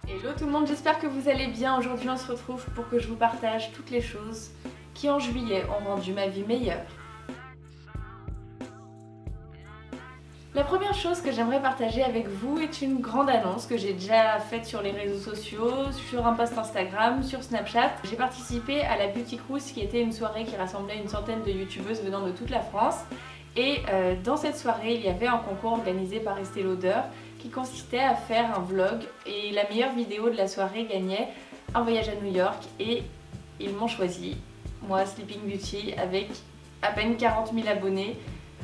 Hello tout le monde, j'espère que vous allez bien. Aujourd'hui on se retrouve pour que je vous partage toutes les choses qui en juillet ont rendu ma vie meilleure. La première chose que j'aimerais partager avec vous est une grande annonce que j'ai déjà faite sur les réseaux sociaux, sur un post Instagram, sur Snapchat. J'ai participé à la Beauty Cruise qui était une soirée qui rassemblait une centaine de youtubeuses venant de toute la France. Et dans cette soirée, il y avait un concours organisé par Estée Lauder qui consistait à faire un vlog et la meilleure vidéo de la soirée gagnait un voyage à New York et ils m'ont choisi, moi Sleeping Beauty, avec à peine 40 000 abonnés.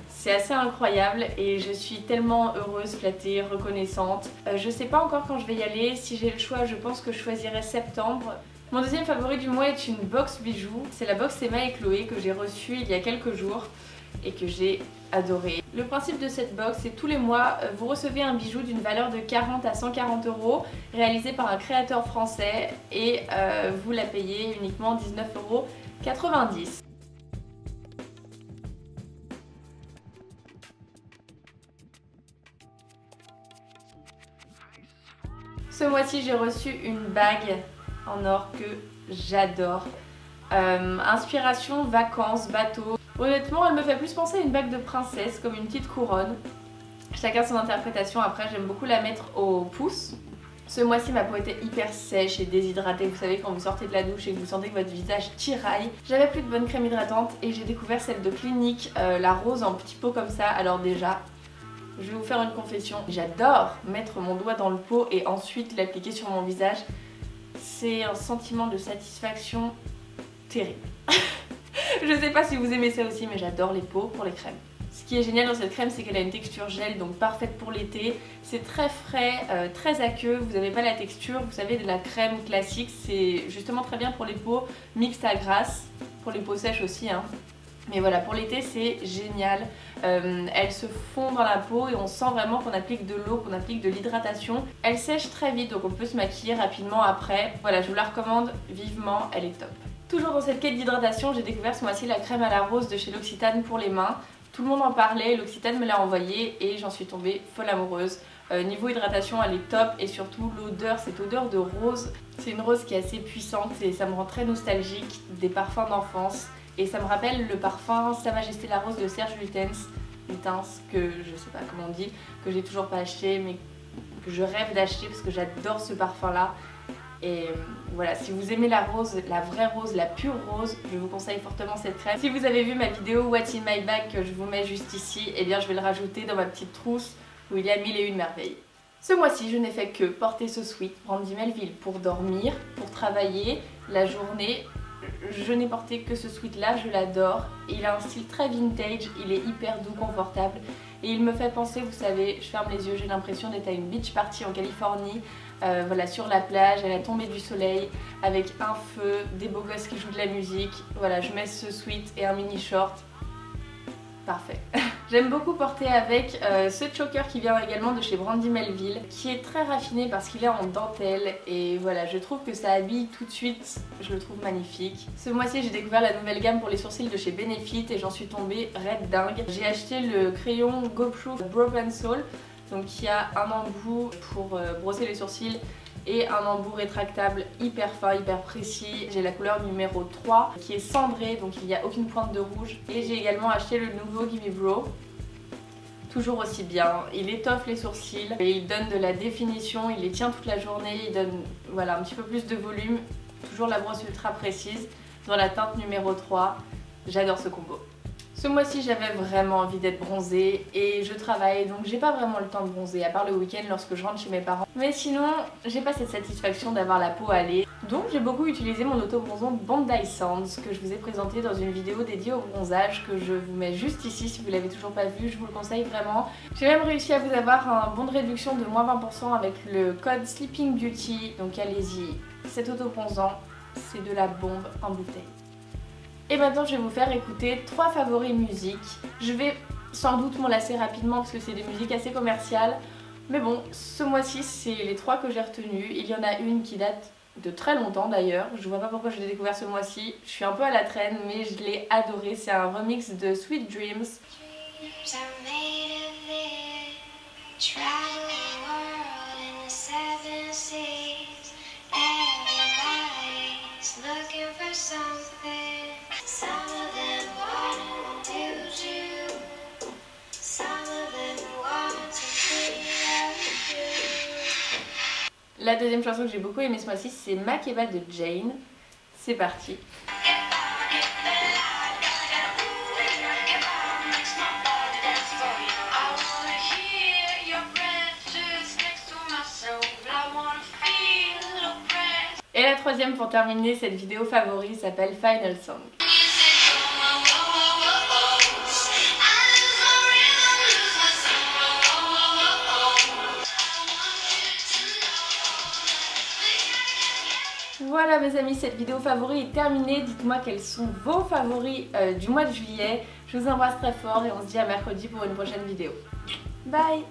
C'est assez incroyable et je suis tellement heureuse, flattée, reconnaissante. Je sais pas encore quand je vais y aller, si j'ai le choix je pense que je choisirai septembre. Mon deuxième favori du mois est une box bijoux, c'est la box Emma et Chloé que j'ai reçue il y a quelques jours et que j'ai adoré. Le principe de cette box, c'est tous les mois, vous recevez un bijou d'une valeur de 40 à 140 € réalisé par un créateur français et vous la payez uniquement 19,90 €. Ce mois-ci, j'ai reçu une bague en or que j'adore. Inspiration, vacances, bateau. Honnêtement, elle me fait plus penser à une bague de princesse, comme une petite couronne. Chacun son interprétation, après j'aime beaucoup la mettre au pouce. Ce mois-ci, ma peau était hyper sèche et déshydratée. Vous savez, quand vous sortez de la douche et que vous sentez que votre visage tiraille. J'avais plus de bonne crème hydratante et j'ai découvert celle de Clinique, la rose en petit pot comme ça. Alors déjà, je vais vous faire une confession. J'adore mettre mon doigt dans le pot et ensuite l'appliquer sur mon visage. C'est un sentiment de satisfaction terrible. Je sais pas si vous aimez ça aussi, mais j'adore les pots pour les crèmes. Ce qui est génial dans cette crème, c'est qu'elle a une texture gel, donc parfaite pour l'été. C'est très frais, très aqueux, vous n'avez pas la texture, vous savez, de la crème classique. C'est justement très bien pour les peaux mixtes à grasse, pour les peaux sèches aussi, hein. Mais voilà, pour l'été c'est génial, elle se fond dans la peau et on sent vraiment qu'on applique de l'eau, qu'on applique de l'hydratation. Elle sèche très vite donc on peut se maquiller rapidement après. Voilà, je vous la recommande vivement, elle est top. Toujours dans cette quête d'hydratation, j'ai découvert ce mois-ci la crème à la rose de chez L'Occitane pour les mains. Tout le monde en parlait, L'Occitane me l'a envoyée et j'en suis tombée folle amoureuse. Niveau hydratation elle est top et surtout l'odeur, cette odeur de rose, c'est une rose qui est assez puissante et ça me rend très nostalgique des parfums d'enfance. Et ça me rappelle le parfum Sa Majesté la Rose de Serge Lutens, que je sais pas comment on dit, que j'ai toujours pas acheté mais que je rêve d'acheter parce que j'adore ce parfum là. Et voilà, si vous aimez la rose, la vraie rose, la pure rose, je vous conseille fortement cette crème. Si vous avez vu ma vidéo What's in my bag que je vous mets juste ici, eh bien je vais le rajouter dans ma petite trousse où il y a 1001 merveilles. Ce mois-ci, je n'ai fait que porter ce sweat Brandy Melville pour dormir, pour travailler la journée. Je n'ai porté que ce sweat là, je l'adore. Il a un style très vintage, il est hyper doux, confortable. Et il me fait penser, vous savez, je ferme les yeux, j'ai l'impression d'être à une beach party en Californie. Voilà, sur la plage, à la tombée du soleil, avec un feu, des beaux gosses qui jouent de la musique. Voilà, je mets ce sweat et un mini short. Parfait. J'aime beaucoup porter avec ce choker qui vient également de chez Brandy Melville, qui est très raffiné parce qu'il est en dentelle et voilà, je trouve que ça habille tout de suite, je le trouve magnifique. Ce mois-ci j'ai découvert la nouvelle gamme pour les sourcils de chez Benefit et j'en suis tombée red dingue. J'ai acheté le crayon Go Proof Brow Pencil, donc qui a un embout pour brosser les sourcils et un embout rétractable hyper fin, hyper précis. J'ai la couleur numéro 3 qui est cendrée, donc il n'y a aucune pointe de rouge. Et j'ai également acheté le nouveau Gimme Brow, toujours aussi bien. Il étoffe les sourcils, et il donne de la définition, il les tient toute la journée, il donne voilà, un petit peu plus de volume. Toujours la brosse ultra précise dans la teinte numéro 3. J'adore ce combo. Ce mois-ci j'avais vraiment envie d'être bronzée et je travaille donc j'ai pas vraiment le temps de bronzer à part le week-end lorsque je rentre chez mes parents. Mais sinon j'ai pas cette satisfaction d'avoir la peau hâlée. Donc j'ai beaucoup utilisé mon auto-bronzant Bondi Sands que je vous ai présenté dans une vidéo dédiée au bronzage que je vous mets juste ici si vous l'avez toujours pas vu, je vous le conseille vraiment. J'ai même réussi à vous avoir un bon de réduction de moins 20% avec le code Sleeping Beauty, donc allez-y, cet auto-bronzant c'est de la bombe en bouteille. Et maintenant je vais vous faire écouter 3 favoris musiques. Je vais sans doute m'en lasser rapidement parce que c'est des musiques assez commerciales. Mais bon, ce mois-ci c'est les 3 que j'ai retenues. Il y en a une qui date de très longtemps d'ailleurs. Je vois pas pourquoi je l'ai découvert ce mois-ci. Je suis un peu à la traîne mais je l'ai adoré. C'est un remix de Sweet Dreams. La deuxième chanson que j'ai beaucoup aimée ce mois-ci, c'est Makeba de Jane. C'est parti. Et la troisième pour terminer cette vidéo favori s'appelle Final Song. Voilà mes amis, cette vidéo favori est terminée. Dites-moi quels sont vos favoris du mois de juillet. Je vous embrasse très fort et on se dit à mercredi pour une prochaine vidéo. Bye!